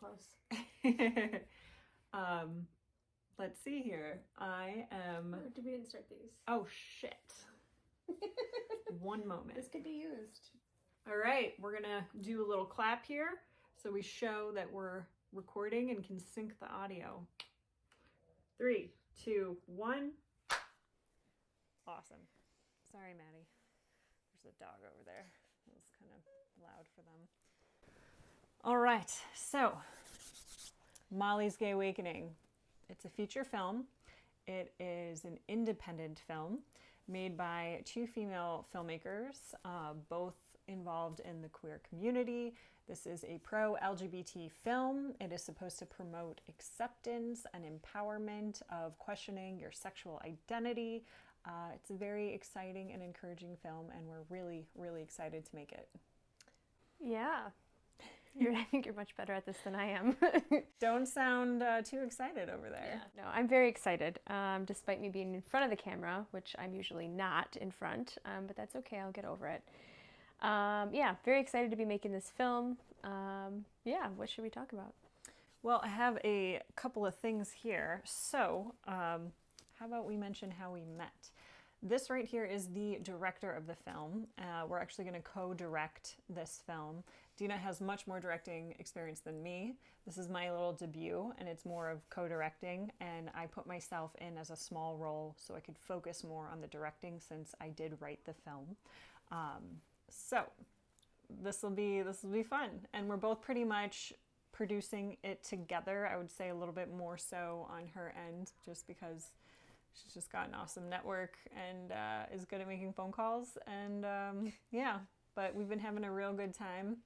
close. Let's see here. I am... Oh, we didn't start these. Oh, shit. One moment. This could be used. All right, we're gonna do a little clap here so we show that we're recording and can sync the audio. 3, 2, 1. Awesome. Sorry, Maddie. There's a dog over there. It was kind of loud for them. All right, so Molly's GayWakening. It's a feature film. It is an independent film made by 2 female filmmakers, both involved in the queer community. This is a pro-LGBT film. It is supposed to promote acceptance and empowerment of questioning your sexual identity. It's a very exciting and encouraging film, and we're really, really excited to make it. Yeah. I think you're much better at this than I am. Don't sound too excited over there. Yeah. No, I'm very excited, despite me being in front of the camera, which I'm usually not in front, but that's okay, I'll get over it. Yeah, very excited to be making this film. Yeah, what should we talk about? Well, I have a couple of things here. So, how about we mention how we met? This right here is the director of the film. We're actually going to co-direct this film. Dena has much more directing experience than me. This is my little debut, and it's more of co-directing, and I put myself in as a small role so I could focus more on the directing since I did write the film. So this will be fun, and we're both pretty much producing it together. I would say a little bit more so on her end, just because she's just got an awesome network and is good at making phone calls. And yeah, but we've been having a real good time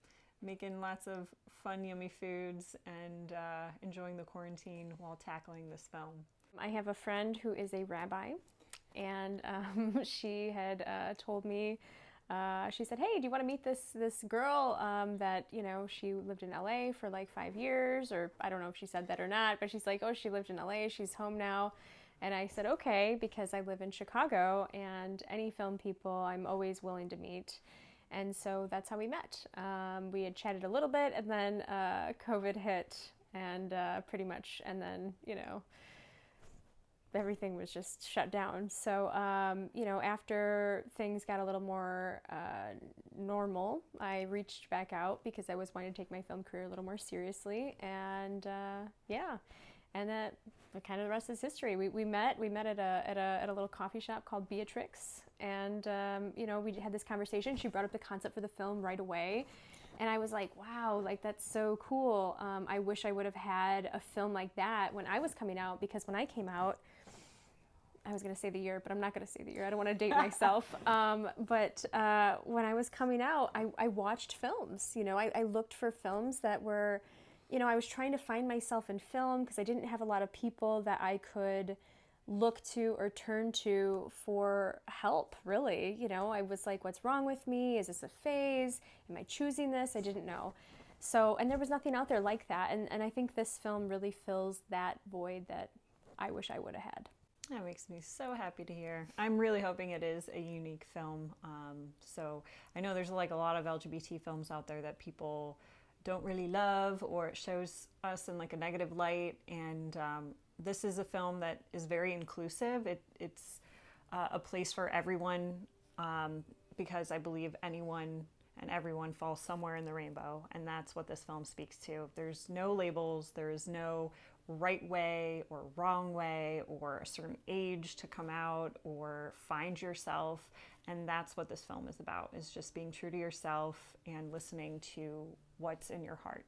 making lots of fun, yummy foods and enjoying the quarantine while tackling this film. I have a friend who is a rabbi, and she had told me, she said, hey, do you want to meet this girl that, you know, she lived in LA for like 5 years, or I don't know if she said that or not, but she's like, oh, she lived in LA, she's home now. And I said, okay, because I live in Chicago, and any film people I'm always willing to meet. And so that's how we met. We had chatted a little bit, and then COVID hit, and pretty much, and then, you know, everything was just shut down. So, you know, after things got a little more normal, I reached back out because I was wanting to take my film career a little more seriously. And yeah, and that kind of the rest is history. We met at a little coffee shop called Beatrix, and you know, we had this conversation. She brought up the concept for the film right away, and I was like, wow, like that's so cool. I wish I would have had a film like that when I was coming out, because when I came out, I was going to say the year, but I'm not going to say the year. I don't want to date myself. But when I was coming out, I watched films. You know, I looked for films that were, you know, I was trying to find myself in film because I didn't have a lot of people that I could look to or turn to for help, really. You know, I was like, what's wrong with me? Is this a phase? Am I choosing this? I didn't know. So, and there was nothing out there like that. And I think this film really fills that void that I wish I would have had. That makes me so happy to hear. I'm really hoping it is a unique film. So I know there's like a lot of LGBT films out there that people don't really love, or it shows us in like a negative light. And this is a film that is very inclusive. It's a place for everyone, because I believe anyone and everyone falls somewhere in the rainbow, and that's what this film speaks to. There's no labels, there is no right way or wrong way or a certain age to come out or find yourself, and that's what this film is about, is just being true to yourself and listening to what's in your heart.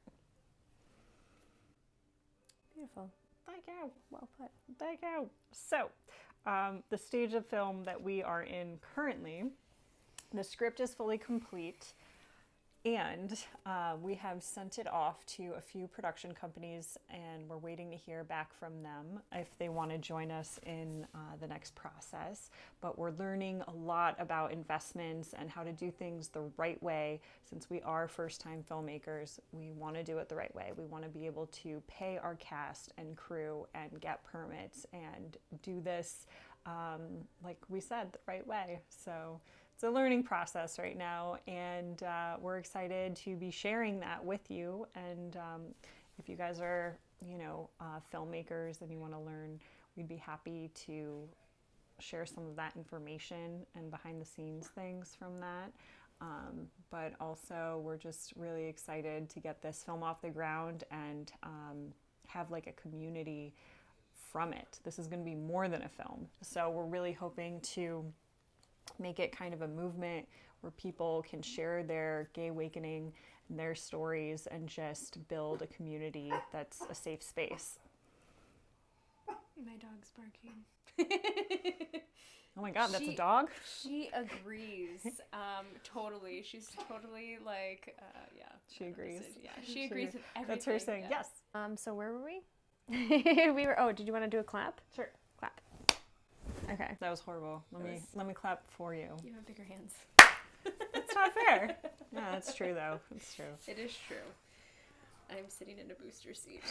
Beautiful. Thank you. Well put. Thank you. So, the stage of film that we are in currently, the script is fully complete, and we have sent it off to a few production companies, and we're waiting to hear back from them if they want to join us in the next process. But we're learning a lot about investments and how to do things the right way. Since we are first-time filmmakers, we want to do it the right way. We want to be able to pay our cast and crew and get permits and do this, like we said, the right way. So it's a learning process right now, and we're excited to be sharing that with you. And if you guys are, filmmakers and you want to learn, we'd be happy to share some of that information and behind the scenes things from that. But also we're just really excited to get this film off the ground and have like a community from it. This is going to be more than a film. So we're really hoping to make it kind of a movement where people can share their GayWakening and their stories and just build a community that's a safe space. My dog's barking. Oh my God, that's a dog? She agrees. Totally. She's totally like, yeah. She agrees. Yeah, she agrees with everything. That's her saying yes. So where were we? Did you want to do a clap? Sure. Clap. Okay. That was horrible. Let me clap for you. You have bigger hands. That's not fair. Yeah, that's true though. It's true. It is true. I'm sitting in a booster seat.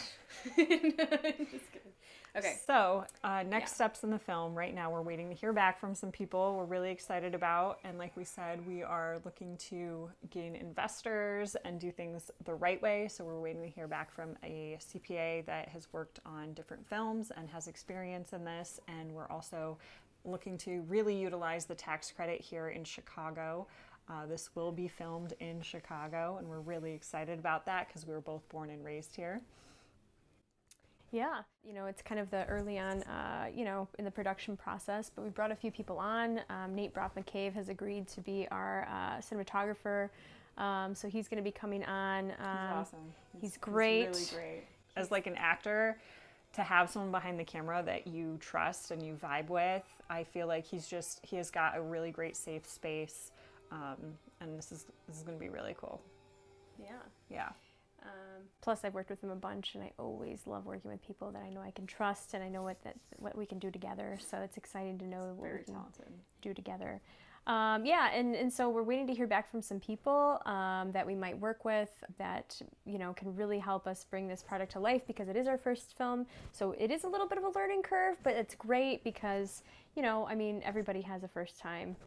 Just kidding. Okay. So, next steps in the film. Right now, we're waiting to hear back from some people we're really excited about. And like we said, we are looking to gain investors and do things the right way. So we're waiting to hear back from a CPA that has worked on different films and has experience in this. And we're also looking to really utilize the tax credit here in Chicago. This will be filmed in Chicago, and we're really excited about that because we were both born and raised here. Yeah, it's kind of the early on, in the production process, but we brought a few people on. Nate Brock-McCabe has agreed to be our cinematographer, so he's going to be coming on. He's awesome. He's great. He's really great. As like an actor, to have someone behind the camera that you trust and you vibe with, I feel like he has got a really great safe space. And this is going to be really cool. Yeah. Plus, I've worked with him a bunch, and I always love working with people that I know I can trust, and I know what we can do together. So it's exciting to know what we can do together. And so we're waiting to hear back from some people that we might work with that can really help us bring this product to life, because it is our first film. So it is a little bit of a learning curve, but it's great because everybody has a first time.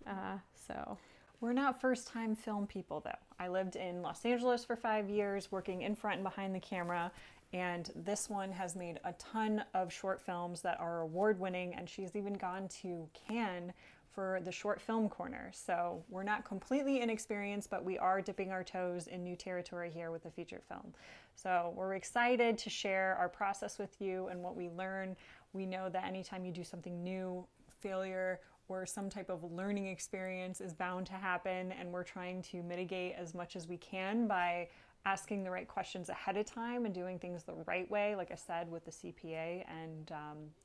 So. We're not first-time film people, though. I lived in Los Angeles for 5 years, working in front and behind the camera, and this one has made a ton of short films that are award-winning, and she's even gone to Cannes for the short film corner. So we're not completely inexperienced, but we are dipping our toes in new territory here with the feature film. So we're excited to share our process with you and what we learn. We know that anytime you do something new, failure or some type of learning experience is bound to happen, and we're trying to mitigate as much as we can by asking the right questions ahead of time and doing things the right way, like I said, with the CPA, and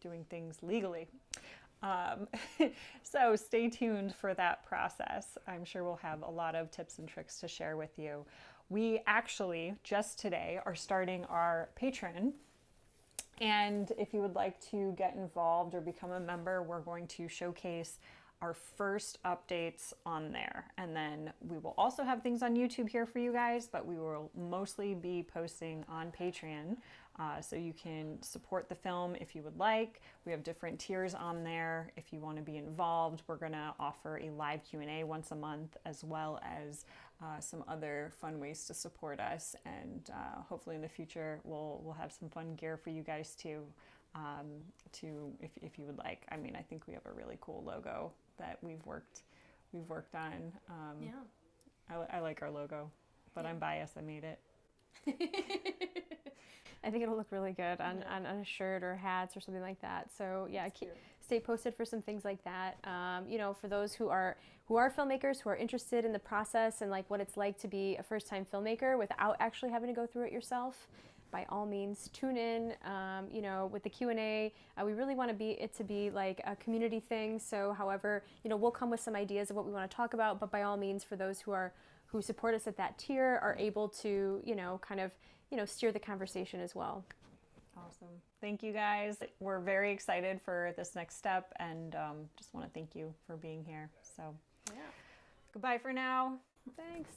doing things legally. So stay tuned for that process. I'm sure we'll have a lot of tips and tricks to share with you. We actually, just today, are starting our Patreon. And if you would like to get involved or become a member, we're going to showcase our first updates on there. And then we will also have things on YouTube here for you guys, but we will mostly be posting on Patreon. So you can support the film if you would like. We have different tiers on there. If you want to be involved, we're going to offer a live Q&A once a month, as well as some other fun ways to support us, and hopefully in the future we'll have some fun gear for you guys too, if you would like. I mean, I think we have a really cool logo that we've worked on. I like our logo, but I'm biased. I made it. I think it'll look really good on a shirt or hats or something like that. So yeah, stay posted for some things like that. For those who are filmmakers, who are interested in the process and like what it's like to be a first-time filmmaker without actually having to go through it yourself, by all means, tune in. With the Q&A, we really want it to be like a community thing. So, however, we'll come with some ideas of what we want to talk about. But by all means, for those who support us at that tier, are able to steer the conversation as well. Awesome. Thank you guys. We're very excited for this next step, and just want to thank you for being here. So, yeah. Goodbye for now. Thanks.